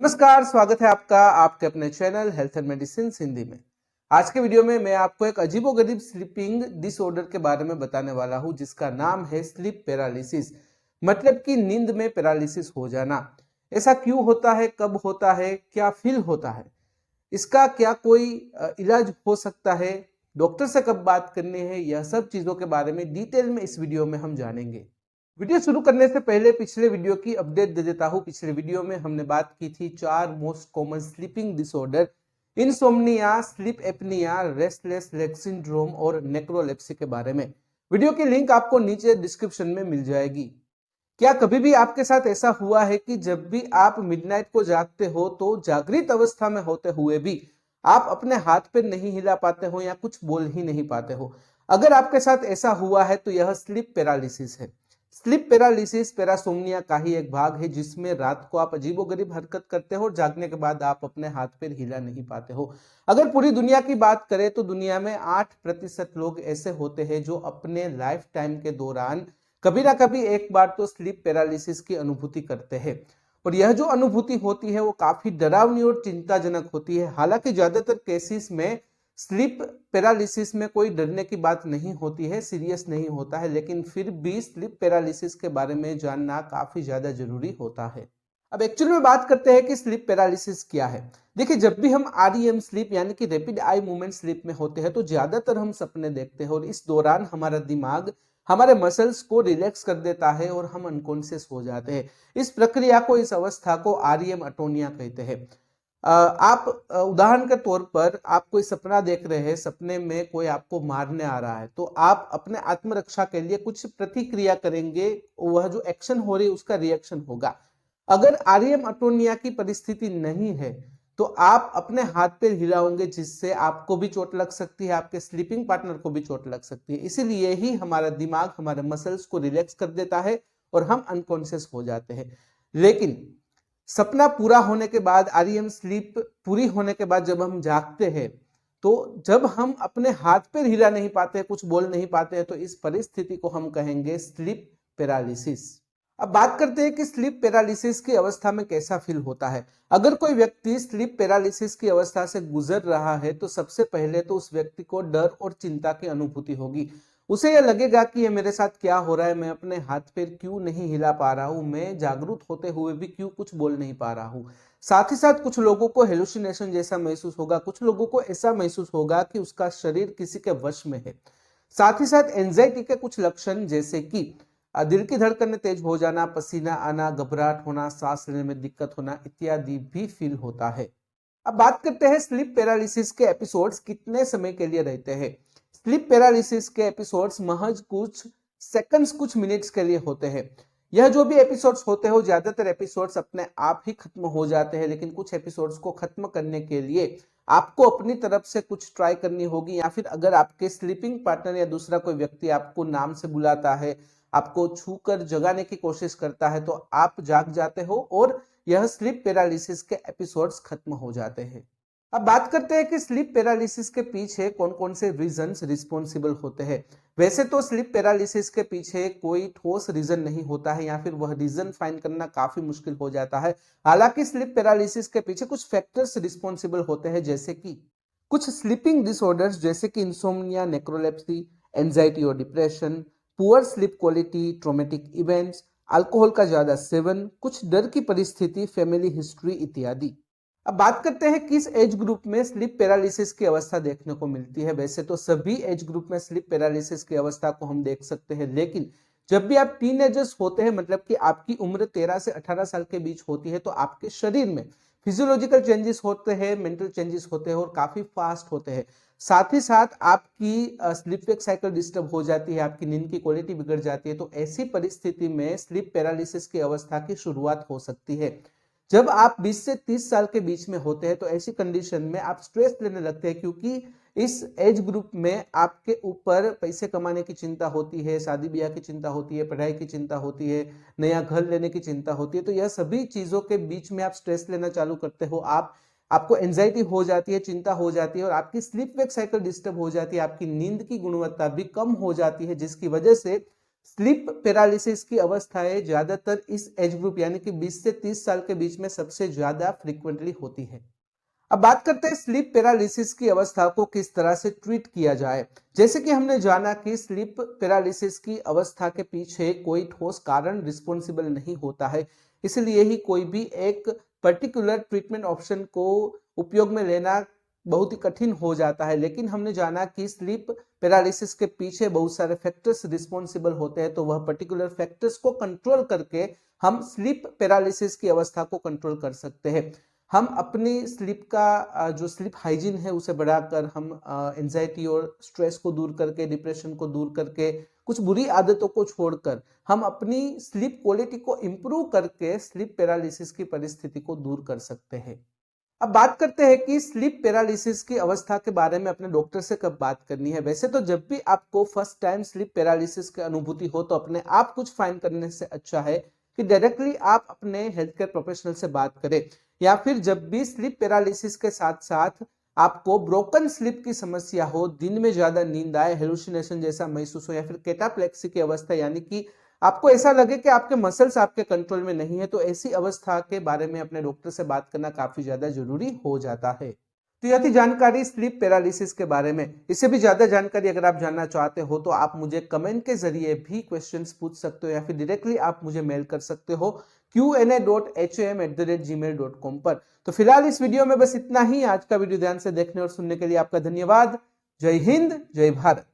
नमस्कार, स्वागत है आपका आपके अपने channel health and medicine Hindi में। आज के वीडियो में मैं आपको एक अजीबोगरीब स्लीपिंग डिसऑर्डर के बारे में बताने वाला हूं, जिसका नाम है स्लीप पैरालिसिस। मतलब कि नींद में पैरालिसिस हो जाना। ऐसा क्यों होता है, कब होता है, क्या फील होता है, इसका क्या कोई इलाज हो सकता है, डॉक्टर से कब बात करनी है, यह सब चीजों के बारे में डिटेल में इस वीडियो में हम जानेंगे। वीडियो शुरू करने से पहले पिछले वीडियो की अपडेट दे देता हूं। पिछले वीडियो में हमने बात की थी 4 most common sleeping disorder: insomnia, sleep apnoea, restless leg syndrome और नेक्रोलेप्सी के बारे में। वीडियो की लिंक आपको नीचे डिस्क्रिप्शन में मिल जाएगी। क्या कभी भी आपके साथ ऐसा हुआ है कि जब भी आप मिडनाइट को जागते हो तो जागृत अवस्था में होते हुए भी आप अपने हाथ पैर नहीं हिला पाते हो या कुछ बोल ही नहीं पाते हो? अगर आपके साथ ऐसा हुआ है तो यह स्लीप पैरालिसिस है। स्लीप पैरालिसिस पैरासोम्निया का ही एक भाग है, जिसमें रात को आप अजीबोगरीब हरकत करते हो और जागने के बाद आप अपने हाथ पैर हिला नहीं पाते हो। अगर पूरी दुनिया की बात करें तो दुनिया में 8% लोग ऐसे होते हैं जो अपने लाइफ टाइम के दौरान कभी ना कभी एक बार तो स्लीप पैरालिसिस की अनुभूति करते हैं। और यह जो अनुभूति होती है वो काफी डरावनी और चिंताजनक होती है। हालांकि ज्यादातर केसेस में स्लीप पैरालिसिस में कोई डरने की बात नहीं होती है, सीरियस नहीं होता है, लेकिन फिर भी स्लीप पैरालिसिस के बारे में जानना काफी ज्यादा जरूरी होता है। अब एक्चुअली में बात करते हैं कि स्लीप पैरालिसिस क्या है। देखिए, जब भी हम आरईएम स्लीप यानी कि रैपिड आई मूवमेंट स्लीप में होते हैं तो ज्यादातर हम सपने देखते हैं और इस दौरान हमारा दिमाग हमारे मसल्स को रिलैक्स कर देता है और हम अनकॉन्शियस हो जाते हैं। इस प्रक्रिया को, इस अवस्था को आरईएम अटोनिया कहते हैं। आप उदाहरण के तौर पर आप कोई सपना देख रहे हैं, सपने में कोई आपको मारने आ रहा है, तो आप अपने आत्मरक्षा के लिए कुछ प्रतिक्रिया करेंगे, वह जो एक्शन हो रही है उसका रिएक्शन होगा। अगर आरईएम अटोनिया की परिस्थिति नहीं है तो आप अपने हाथ पैर हिलाओगे, जिससे आपको भी चोट लग सकती है, आपके स्लीपिंग पार्टनर को भी चोट लग सकती है। इसीलिए ही हमारा दिमाग हमारे मसल्स को रिलैक्स कर देता है और हम अनकॉन्शियस हो जाते हैं। लेकिन सपना पूरा होने के बाद, आरईएम स्लीप पूरी होने के बाद जब हम जागते हैं तो जब हम अपने हाथ पैर हिला नहीं पाते, कुछ बोल नहीं पाते, तो इस परिस्थिति को हम कहेंगे स्लीप पैरालिसिस। अब बात करते हैं कि स्लीप पैरालिसिस की अवस्था में कैसा फील होता है। अगर कोई व्यक्ति स्लीप पैरालिसिस की अवस्था से गुजर रहा है तो सबसे पहले तो उस व्यक्ति को डर और चिंता की अनुभूति होगी। उसे यह लगेगा कि ये मेरे साथ क्या हो रहा है, मैं अपने हाथ पैर क्यों नहीं हिला पा रहा हूं, मैं जागरूक होते हुए भी क्यों कुछ बोल नहीं पा रहा हूं। साथ ही साथ कुछ लोगों को हेलुसिनेशन जैसा महसूस होगा, कुछ लोगों को ऐसा महसूस होगा कि उसका शरीर किसी के वश में है। साथ ही साथ एंजाइटी के कुछ लक्षण जैसे कि दिल की धड़कन तेज हो जाना, पसीना आना, घबराहट होना, सांस लेने में दिक्कत होना इत्यादि भी फील होता है। अब बात करते हैं स्लीप पैरालिसिस के एपिसोड्स कितने समय के लिए रहते हैं। स्लीप पैरालिसिस के एपिसोड्स महज कुछ सेकंड्स, कुछ मिनट्स के लिए होते हैं। यह जो भी एपिसोड्स होते हैं, ज्यादातर एपिसोड्स अपने आप ही खत्म हो जाते हैं, लेकिन कुछ एपिसोड्स को खत्म करने के लिए आपको अपनी तरफ से कुछ ट्राई करनी होगी, या फिर अगर आपके स्लीपिंग पार्टनर या दूसरा कोई व्यक्ति आपको नाम से बुलाता है, आपको छूकर जगाने की कोशिश करता है, तो आप जाग जाते हो और यह स्लीप पैरालिसिस के एपिसोड्स खत्म हो जाते हैं। अब बात करते हैं कि स्लीप पैरालिसिस के पीछे कौन कौन से रीजंस रिस्पॉन्सिबल होते हैं। वैसे तो स्लीप पैरालिसिस के पीछे कोई ठोस रीजन नहीं होता है, या फिर वह रीजन फाइंड करना काफी मुश्किल हो जाता है। हालांकि स्लीप पैरालिसिस के पीछे कुछ फैक्टर्स रिस्पॉन्सिबल होते हैं, जैसे कि कुछ स्लीपिंग डिसऑर्डर्स जैसे कि इंसोम्निया, नेक्रोलेप्सी, एंजाइटी और depression, poor sleep quality, traumatic events, alcohol का ज्यादा सेवन, कुछ डर की परिस्थिति, फैमिली हिस्ट्री इत्यादि। अब बात करते हैं किस एज ग्रुप में स्लीप पैरालिसिस की अवस्था देखने को मिलती है। वैसे तो सभी एज ग्रुप में स्लीप पैरालिसिस की अवस्था को हम देख सकते हैं, लेकिन जब भी आप टीनेजर्स होते हैं, मतलब कि आपकी उम्र 13 से 18 साल के बीच होती है, तो आपके शरीर में फिजियोलॉजिकल चेंजेस होते हैं, मेंटल चेंजेस होते हैं और काफी फास्ट होते हैं। साथ ही साथ आपकी स्लीप वेक साइकिल डिस्टर्ब हो जाती है, आपकी नींद की क्वालिटी बिगड़ जाती है। तो ऐसी परिस्थिति में स्लीप पैरालिसिस की अवस्था की शुरुआत हो सकती है। जब आप 20 से 30 साल के बीच में होते हैं तो ऐसी कंडीशन में आप स्ट्रेस लेने लगते हैं, क्योंकि इस एज ग्रुप में आपके ऊपर पैसे कमाने की चिंता होती है, शादी ब्याह की चिंता होती है, पढ़ाई की चिंता होती है, नया घर लेने की चिंता होती है। तो यह सभी चीजों के बीच में आप स्ट्रेस लेना चालू करते हो, आपको एंजाइटी हो जाती है, चिंता हो जाती है और आपकी स्लीप वेक साइकिल डिस्टर्ब हो जाती है, आपकी नींद की गुणवत्ता भी कम हो जाती है, जिसकी वजह से स्लीप पैरालिसिस की अवस्थाएं ज्यादातर इस एज ग्रुप यानी कि 20 से 30 साल के बीच में सबसे ज्यादा फ्रीक्वेंटली होती है। अब बात करते हैं स्लीप पैरालिसिस की अवस्था को किस तरह से ट्रीट किया जाए। जैसे कि हमने जाना कि स्लीप पैरालिसिस की अवस्था के पीछे कोई ठोस कारण रिस्पॉन्सिबल नहीं होता है, इसलिए ही कोई भी एक पर्टिकुलर ट्रीटमेंट ऑप्शन को उपयोग में लेना बहुत ही कठिन हो जाता है। लेकिन हमने जाना कि स्लीप पैरालिसिस के पीछे बहुत सारे फैक्टर्स रिस्पॉन्सिबल होते हैं, तो वह पर्टिकुलर फैक्टर्स को कंट्रोल करके हम स्लीप पैरालिसिस की अवस्था को कंट्रोल कर सकते हैं। हम अपनी स्लीप का जो स्लीप हाइजीन है उसे बढ़ाकर, हम एंजाइटी और स्ट्रेस को दूर करके, डिप्रेशन को दूर करके, कुछ बुरी आदतों को छोड़कर हम अपनी स्लीप क्वालिटी को इंप्रूव करके स्लीप पैरालिसिस की परिस्थिति को दूर कर सकते हैं। अब बात करते हैं कि स्लीप पैरालिसिस की अवस्था के बारे में अपने डॉक्टर से कब बात करनी है। वैसे तो जब भी आपको फर्स्ट टाइम स्लीप पैरालिसिस की अनुभूति हो तो अपने आप कुछ फाइंड करने से अच्छा है कि डायरेक्टली आप अपने हेल्थ केयर प्रोफेशनल से बात करें, या फिर जब भी स्लीप पैरालिसिस के साथ साथ आपको ब्रोकन स्लीप की समस्या हो, दिन में ज्यादा नींद आए, हेलुसिनेशन जैसा महसूस हो, या फिर कैटाप्लेक्सी की अवस्था यानी कि आपको ऐसा लगे कि आपके मसल्स आपके कंट्रोल में नहीं है, तो ऐसी अवस्था के बारे में अपने डॉक्टर से बात करना काफी ज्यादा जरूरी हो जाता है। तो यह थी जानकारी स्लीप पैरालिसिस के बारे में। इससे भी ज्यादा जानकारी अगर आप जानना चाहते हो तो आप मुझे कमेंट के जरिए भी क्वेश्चंस पूछ सकते हो, या फिर डायरेक्टली आप मुझे मेल कर सकते हो qna.ham@gmail.com पर। तो फिलहाल इस वीडियो में बस इतना ही। आज का वीडियो ध्यान से देखने और सुनने के लिए आपका धन्यवाद। जय हिंद, जय भारत।